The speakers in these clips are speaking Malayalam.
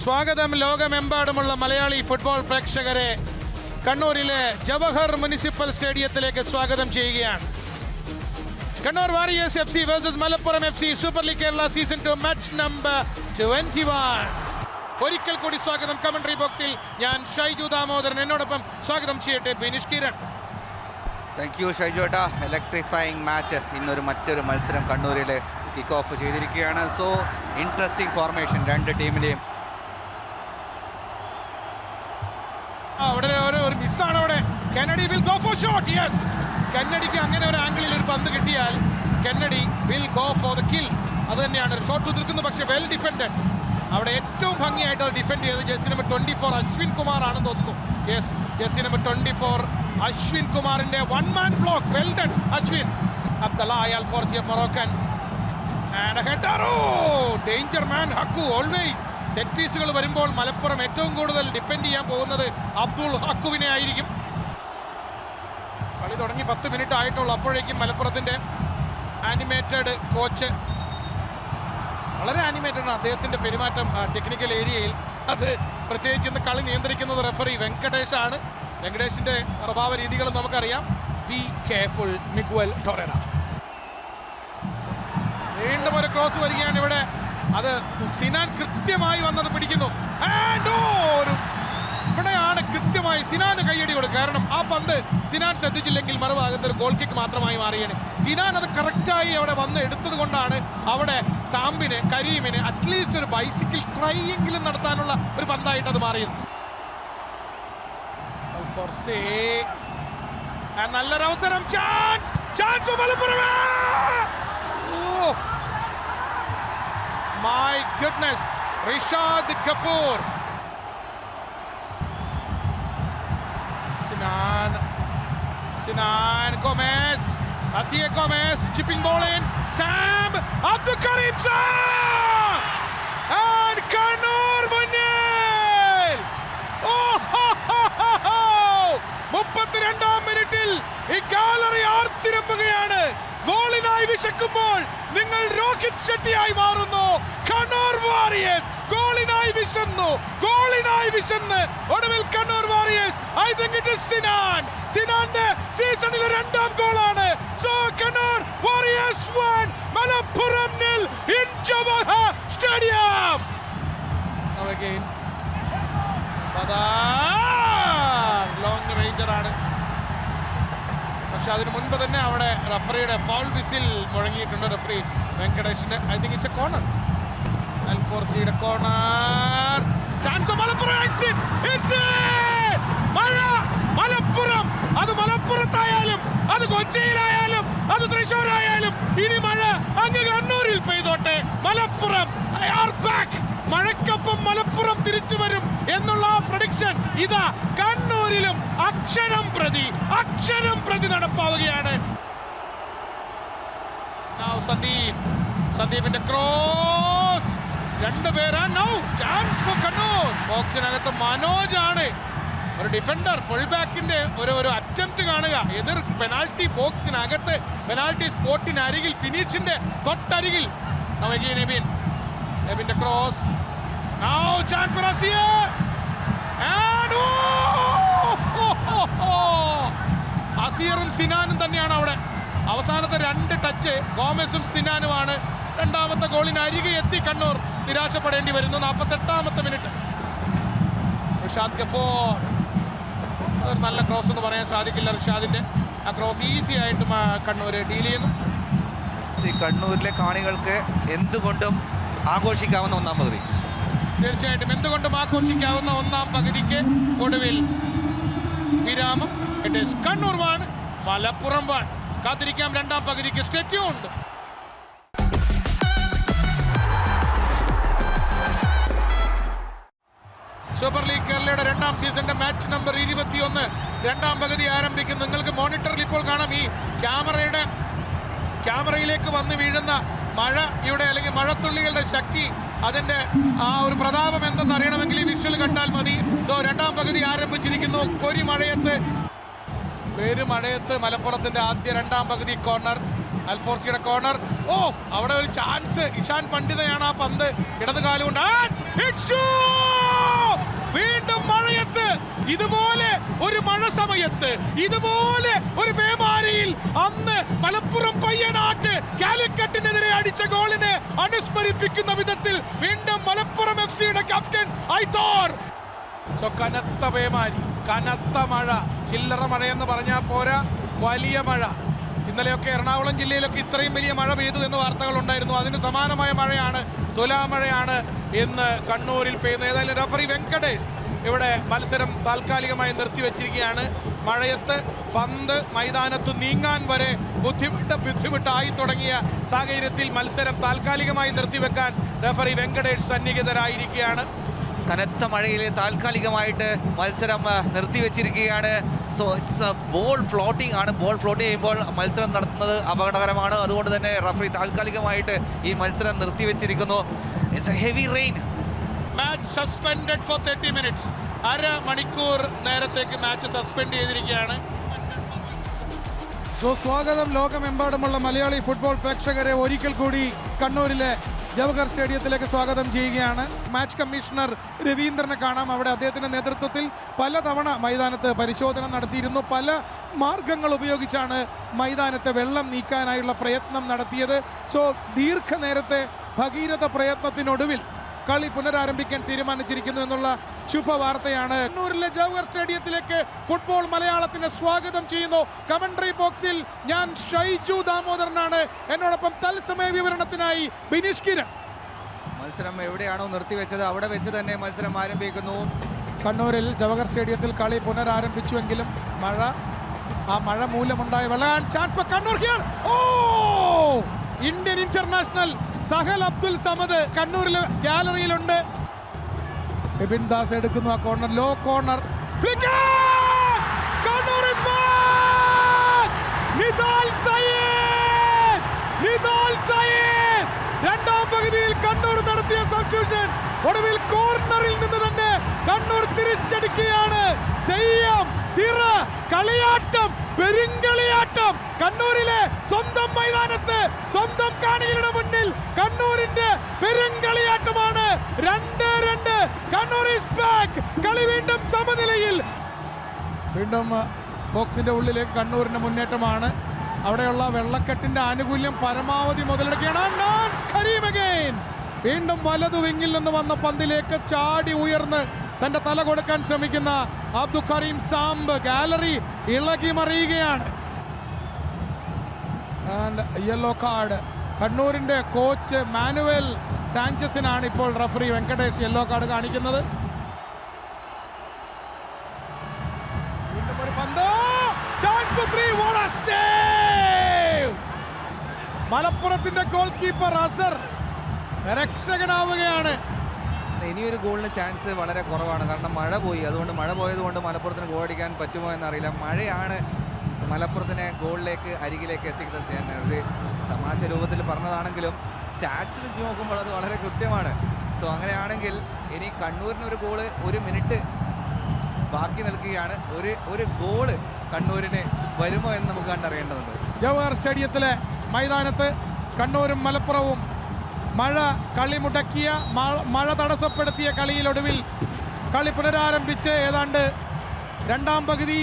സ്വാഗതം ലോകമെമ്പാടുമുള്ള മലയാളി ഫുട്ബോൾ പ്രേക്ഷകരെ കണ്ണൂരിലെ ജവഹർ മുനിസിപ്പൽ സ്റ്റേഡിയത്തിലേക്ക് സ്വാഗതം ചെയ്യുകയാണ്. Kannur Warriors FC versus Malappuram FC super league Kerala season 2 match number 21. ഒരിക്കൽ കൂടി സ്വാഗതം. കമന്ററി ബോക്സിൽ ഞാൻ ഷൈജു ദാമോദരൻ, എന്നോടൊപ്പം സ്വാഗതം ചെയ്യട്ടെ ബിനീഷ് കിരൺ. താങ്ക് യു ഷൈജോട്ടാ. ഇലക്ട്രിഫൈങ് മാച്ച് ഇന്നൊരു മറ്റൊരു മത്സരം കണ്ണൂരിൽ കിക്ക് ഓഫ് ചെയ്തിരിക്കുകയാണ്. സോ ഇൻട്രസ്റ്റിംഗ് ഫോർമേഷൻ രണ്ട് ടീമിലെയും. അവിടെ ഒരു മിസ്സാണ്. അവിടെ Kennedy will go for shot. Yes, കെന്നഡിക്ക് അങ്ങനെ ഒരു ആംഗിളിൽ ഒരു പന്ത് കിട്ടിയാൽ Kennedy will go for the kill. അത് തന്നെയാണ് ഒരു ഷോട്ട് ഉതിർക്കുന്നത്, പക്ഷേ വെൽ ഡിഫെൻഡഡ്. അവിടെ ഏറ്റവും ഭംഗിയായിട്ട് അത് ഡിഫെൻഡ് ചെയ്തത് ജെസ്സി നമ്പർ 24 അശ്വിൻ കുമാർ ആണെന്ന് തോന്നുന്നു. യെസ്, ജെസ്സി നമ്പർ 24 അശ്വിൻ കുമാറിന്റെ one man block. Well done Ashwin. Abdullah Alforsi Moroccan and a header. Danger man Hakku. Always set പീസുകൾ വരുമ്പോൾ മലപ്പുറം ഏറ്റവും കൂടുതൽ ഡിഫെൻഡ് ചെയ്യാൻ പോകുന്നത് അബ്ദുൾ ഹക്കുവിനെ ആയിരിക്കും. കളി തുടങ്ങി 10 മിനിറ്റ് ആയിട്ടുള്ളൂ. അപ്പോഴേക്കും മലപ്പുറത്തിന്റെ ആനിമേറ്റഡ് കോച്ച്, വളരെ ആനിമേറ്റഡ് ആണ് അദ്ദേഹത്തിന്റെ പെരുമാറ്റം ടെക്നിക്കൽ ഏരിയയിൽ. അത് പ്രത്യേകിച്ച് ഇന്ന് കളി നിയന്ത്രിക്കുന്നത് റെഫറി വെങ്കടേഷ് ആണ്. വെങ്കടേഷിന്റെ സ്വഭാവ രീതികളും നമുക്കറിയാം. Be careful Miguel Torrera. വീണ്ടും ഒരു ക്രോസ് വരികയാണ് ഇവിടെ. അത് സിനാൻ കൃത്യമായി വന്നത് പിടിക്കുന്നു. ഇവിടെയാണ് കൃത്യമായി സിനാന് കയ്യടി കൊടുക്കുക. കാരണം ആ പന്ത് സിനാൻ ശ്രദ്ധിച്ചില്ലെങ്കിൽ മറുഭാഗത്ത് ഒരു ഗോൾ കിക്ക് മാത്രമായി മാറിയാണ്. സിനാൻ അത് കറക്റ്റായി അവിടെ വന്ന് എടുത്തത് കൊണ്ടാണ് അവിടെ സാംബിന്, കരീമിന് അറ്റ്ലീസ്റ്റ് ഒരു ബൈസിക്കിൾ ട്രൈ എങ്കിലും നടത്താനുള്ള ഒരു പന്തായിട്ട് അത് മാറിയത്. നല്ലൊരവസരം. Chance Malappuram. My goodness, Rishad Kapoor. Sinan Gomez, Asiye Gomez, chipping ball in. Sam Abdul Karim Sam and Kannur Munnil. Oh ho ho ho ho! 32ാം മിനിറ്റിൽ ഈ ഗാലറി ആർത്തിരമ്പുകയാണ്. ഗോളിനായി വിശക്കുമ്പോൾ നിങ്ങൾ രോഹിത് ഷെട്ടിയായി മാറുന്നു. കണ്ണൂർ വാരിയേഴ്സ് ഗോളിനായി വിശന്നു, ഗോളിനായി വിശന്ന് ഒടുവിൽ Kannur Warriors, I think it is സിനാന്റെ സീസണിലെ 2ാം ഗോളാണ്. So Kannur Warriors 1 Malappuram 0 in Jawahar stadium. Now again long ranger ആണ്. പക്ഷെ അതിന് മുൻപ് തന്നെ അവിടെ റഫറിയുടെ ഫൗൾ വിസിൽ മുഴങ്ങിയിട്ടുണ്ട്. റഫറി വെങ്കടേഷിന്റെ. I think it's a corner. അൽഫോർസിയുടെ കോർണർ. ചാൻസ് മലപ്പുറം. മലപ്പുറം. അത് മലപ്പുറത്തായാലും അത് കൊച്ചിയിലായാലും അത് തൃശ്ശൂരായാലും ഇനി മഴ അങ്ങ് കണ്ണൂരിൽ പെയ്തോട്ടെ. മലപ്പുറം മഴയ്ക്കൊപ്പം മലപ്പുറം തിരിച്ചു വരും എന്നുള്ള പ്രഡിക്ഷൻ ഇതാ കണ്ണൂരിലും അക്ഷരം പ്രതി നടപ്പാവുകയാണ്. സന്ദീപിന്റെ ക്രോസ്. 2 പേരാണ്. Now chance for Kannur. ബോക്സിനകത്ത് മനോജ് ആണ് ഒരു ഡിഫൻഡർ. ഫുൾ ബാക്കിന്റെ ഒരു അറ്റംപ്റ്റ് കാണുക. എതിർ പെനാൽറ്റി ബോക്സിനകത്ത്, പെനാൽറ്റി സ്പോട്ടിനരികിൽ, ഫിനിഷിന്റെ തൊട്ടരികിൽ. നെബിന്റെ cross. Now chance for Asiye. And അസിയറും സിനാനും തന്നെയാണ് അവിടെ. അവസാനത്തെ 2 ടച്ച് ഗോമസും സിനാനുമാണ്. 2ാമത്തെ ഗോളിന് അരികെ എത്തി കണ്ണൂർ നിരാശപ്പെടേണ്ടി വരുന്നു. 48ാമത്തെ മിനിറ്റ്. റിഷാദ് ഗഫൂർ. അതൊരു നല്ല ക്രോസ് എന്ന് പറയാൻ സാധിക്കില്ല. റിഷാദിന്റെ ആ ക്രോസ് ഈസി ആയിട്ട് കണ്ണൂർ ഡീൽ ചെയ്യുന്നു. കണ്ണൂരിലെ കാണികൾക്ക് എന്തുകൊണ്ടും ആഘോഷിക്കാവുന്ന 1ാം പകുതി. തീർച്ചയായിട്ടും എന്തുകൊണ്ടും ആഘോഷിക്കാവുന്ന 1ാം പകുതിക്ക് ഒടുവിൽ വിരാമം. It is Kannur 1 Malappuram 1. കാത്തിരിക്കാം 2ാം പകുതിക്ക്. Stay tuned. സൂപ്പർ ലീഗ് കേരളയുടെ 2ാം സീസണിന്റെ മാച്ച് നമ്പർ 21 2ാം പകുതി ആരംഭിക്കും. നിങ്ങൾക്ക് മോണിറ്ററിൽ ഇപ്പോൾ കാണാം ഈ ക്യാമറയിലേക്ക് വന്ന് വീഴുന്ന മഴയുടെ അല്ലെങ്കിൽ മഴത്തുള്ളികളുടെ ശക്തി, അതിന്റെ ആ ഒരു പ്രതാപം എന്തെന്ന് അറിയണമെങ്കിൽ ഈ വിഷ്വൽ കണ്ടാൽ മതി. സോ 2ാം പകുതി ആരംഭിച്ചിരിക്കുന്നു. പെരുമഴയത്ത് മലപ്പുറത്തിന്റെ ആദ്യ 2ാം പകുതി കോർണർ. അൽഫോർസിയുടെ കോർണർ. അവിടെ ഒരു ചാൻസ്. ഇഷാൻ പണ്ഡിതയാണ് ആ പന്ത് ഇടതുകാലുകൊണ്ട് It's two! വീണ്ടും മഴയത്ത് ഇതുപോലെ ഒരു മഴ സമയത്ത് ഇതുപോലെ ഒരു പേമാരിയിൽ അന്ന് മലപ്പുറം പയ്യനാട്ട് കാലിക്കറ്റിനെതിരെ അടിച്ച ഗോളിനെ അനുസ്മരിപ്പിക്കുന്ന വിധത്തിൽ വീണ്ടും മലപ്പുറം FC-യുടെ ക്യാപ്റ്റൻ ഐത്തോർ. സോ കനത്ത പേമാരി, കനത്ത മഴ, ചില്ലറ മഴയെന്ന് പറഞ്ഞാൽ പോരാ, വലിയ മഴ. ഇന്നലെയൊക്കെ എറണാകുളം ജില്ലയിലൊക്കെ ഇത്രയും വലിയ മഴ പെയ്തു എന്ന് വാർത്തകൾ ഉണ്ടായിരുന്നു. അതിന് സമാനമായ മഴയാണ്, തുലാമഴയാണ് ഇന്ന് കണ്ണൂരിൽ പെയ്യുന്നത്. ഏതായാലും റഫറി വെങ്കടേഷ് ഇവിടെ മത്സരം താൽക്കാലികമായി നിർത്തിവെച്ചിരിക്കുകയാണ്. മഴയത്ത് പന്ത് മൈതാനത്ത് നീങ്ങാൻ വരെ ബുദ്ധിമുട്ടായി തുടങ്ങിയ സാഹചര്യത്തിൽ മത്സരം താൽക്കാലികമായി നിർത്തിവെക്കാൻ റഫറി വെങ്കടേഷ് സന്നിഹിതരായിരിക്കുകയാണ്. കനത്ത മഴയിൽ താൽക്കാലികമായിട്ട് മത്സരം നിർത്തിവെച്ചിരിക്കുകയാണ്. സോ ഇറ്റ്സ് ബോൾ ഫ്ലോട്ടിംഗ് ആണ്. ബോൾ ഫ്ലോട്ട് ചെയ്യുമ്പോൾ മത്സരം നടത്തുന്നത് അപകടകരമാണ്. അതുകൊണ്ട് തന്നെ റഫറി താൽക്കാലികമായിട്ട് ഈ മത്സരം നിർത്തിവെച്ചിരിക്കുന്നു. It's a heavy rain. Match suspended for 30 minutes. അരമണിക്കൂർ നേരത്തേക്ക് മാച്ച് സസ്പെൻഡ് ചെയ്തിരിക്കുകയാണ്. സ്വാഗതം ലോകമെമ്പാടുമുള്ള മലയാളി ഫുട്ബോൾ പ്രേക്ഷകരെ ഒരിക്കൽ കൂടി കണ്ണൂരിലെ ജവഹർ സ്റ്റേഡിയത്തിലേക്ക് സ്വാഗതം ചെയ്യുകയാണ്. മാച്ച് കമ്മീഷണർ രവീന്ദ്രനെ കാണാം. അവിടെ അദ്ദേഹത്തിൻ്റെ നേതൃത്വത്തിൽ പലതവണ മൈതാനത്ത് പരിശോധന നടത്തിയിരുന്നു. പല മാർഗങ്ങൾ ഉപയോഗിച്ചാണ് മൈതാനത്തെ വെള്ളം നീക്കാനായുള്ള പ്രയത്നം നടത്തിയത്. സോ ദീർഘനേരത്തെ ഭഗീരഥ പ്രയത്നത്തിനൊടുവിൽ കളി പുനരാരംഭിക്കാൻ തീരുമാനിച്ചിരിക്കുന്നു എന്നുള്ള ശുഭവാർത്തയാണ്. കണ്ണൂരിലെ ജവഹർ സ്റ്റേഡിയത്തിലേക്ക് ഫുട്ബോൾ മലയാളത്തിന് സ്വാഗതം ചെയ്യുന്നു. കമന്ററി ബോക്സിൽ ഞാൻ ഷൈജു ദാമോദരനാണ്. എന്നോടൊപ്പം തത്സമയ വിവരണത്തിനായി ബിനീഷ് കിരൺ. മത്സരം എവിടെയാണോ നിർത്തിവെച്ചത് അവിടെ വെച്ച് തന്നെ മത്സരം ആരംഭിക്കുന്നു. കണ്ണൂരിൽ ജവഹർ സ്റ്റേഡിയത്തിൽ കളി പുനരാരംഭിച്ചുവെങ്കിലും മഴ മൂലമുണ്ടായ വെള്ളാൻ chance for Kannur here. Oh! Indian international Sahal Abdul Samad കണ്ണൂരിലെ ഗാലറിയിലുണ്ട്. എബിൻ ദാസ് എടുക്കുന്നു ആ corner, low corner. Kannur is back! Nidal Sayyid! Nidal Sayyid! രണ്ടാം പകുതിയിൽ കണ്ണൂർ നടത്തിയ സബ്സ്റ്റിറ്റ്യൂഷൻ ഒടുവിൽ കോർണറിൽ നിന്ന് തന്നെ കണ്ണൂർ തിരിച്ചടിക്കുകയാണ്. തെയ്യം, തിറ, കളിയാട്ടം, പെരുങ്കളിയാട്ടം കണ്ണൂരിലെ സ്വന്തം മൈതാനത്ത് സ്വന്തം കാണികളുടെ മുന്നിൽ കണ്ണൂരിന്റെ പെരുങ്കളിയാട്ടമാണ്. 2-2 കണ്ണൂർ ഈസ് ബാക്ക്. കളി വീണ്ടും സമനിലയിൽ. വീണ്ടും ബോക്സിന്റെ ഉള്ളിലേക്ക് കണ്ണൂരിന്റെ മുന്നേറ്റമാണ്. അവിടെയുള്ള വെള്ളക്കെട്ടിന്റെ ആനുകൂല്യം പരമാവധി മുതലെടുക്കുകയാണ്. വീണ്ടും വലതു വിങ്ങിൽ നിന്ന് വന്ന പന്തിലേക്ക് ചാടി ഉയർന്ന് തന്റെ തല കൊടുക്കാൻ ശ്രമിക്കുന്ന അബ്ദുൽ കരീം സാംബ് ഗാലറി ഇളകി മറിയുകയാണ്. യെല്ലോ കാർഡ് കണ്ണൂരിന്റെ കോച്ച് മാനുവൽ സാഞ്ചസിനാണ് ഇപ്പോൾ റഫറി വെങ്കടേഷ് യെല്ലോ കാർഡ് കാണിക്കുന്നത്. വീണ്ടും ഒരു പന്ത്, chance for 3. What a save! മലപ്പുറത്തിന്റെ ഗോൾ കീപ്പർ അസർ രക്ഷകനാവുകയാണ്. ഇനിയൊരു ഗോളിന് ചാൻസ് വളരെ കുറവാണ്. കാരണം മഴ പോയി. അതുകൊണ്ട് മഴ പോയതുകൊണ്ട് മലപ്പുറത്തിന് ഗോൾ അടിക്കാൻ പറ്റുമോ എന്നറിയില്ല. മഴയാണ് മലപ്പുറത്തിനെ ഗോളിലേക്ക് അരികിലേക്ക് എത്തിക്കുന്നത്. ഞാൻ ഒരു തമാശ രൂപത്തിൽ പറഞ്ഞതാണെങ്കിലും സ്റ്റാറ്റ്സ് വെച്ച് നോക്കുമ്പോൾ അത് വളരെ കൃത്യമാണ്. സോ അങ്ങനെയാണെങ്കിൽ ഇനി കണ്ണൂരിന് ഒരു ഗോള് 1 മിനിറ്റ് ബാക്കി നിൽക്കുകയാണ്. ഒരു ഗോള് കണ്ണൂരിന് വരുമോ എന്ന് നമുക്ക് കണ്ടറിയേണ്ടതുണ്ട്. ജവഹർ സ്റ്റേഡിയത്തിലെ മൈതാനത്ത് കണ്ണൂരും മലപ്പുറവും കളി മുടക്കിയ മഴ തടസ്സപ്പെടുത്തിയ കളിയിലൊടുവിൽ കളി പുനരാരംഭിച്ച് ഏതാണ്ട് രണ്ടാം പകുതി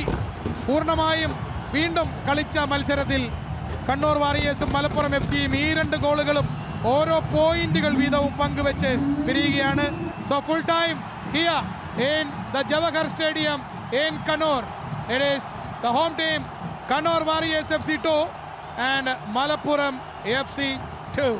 പൂർണ്ണമായും വീണ്ടും കളിച്ച മത്സരത്തിൽ കണ്ണൂർ വാരിയേഴ്സും മലപ്പുറം FC-യും ഈ 2 ഗോളുകളും ഓരോ പോയിന്റുകൾ വീതവും പങ്കുവെച്ച് പിരിയുകയാണ്. So full time here in the Jawahar stadium in Kannur. It is the home team Kannur Warriors FC 2 and Malappuram FC 2.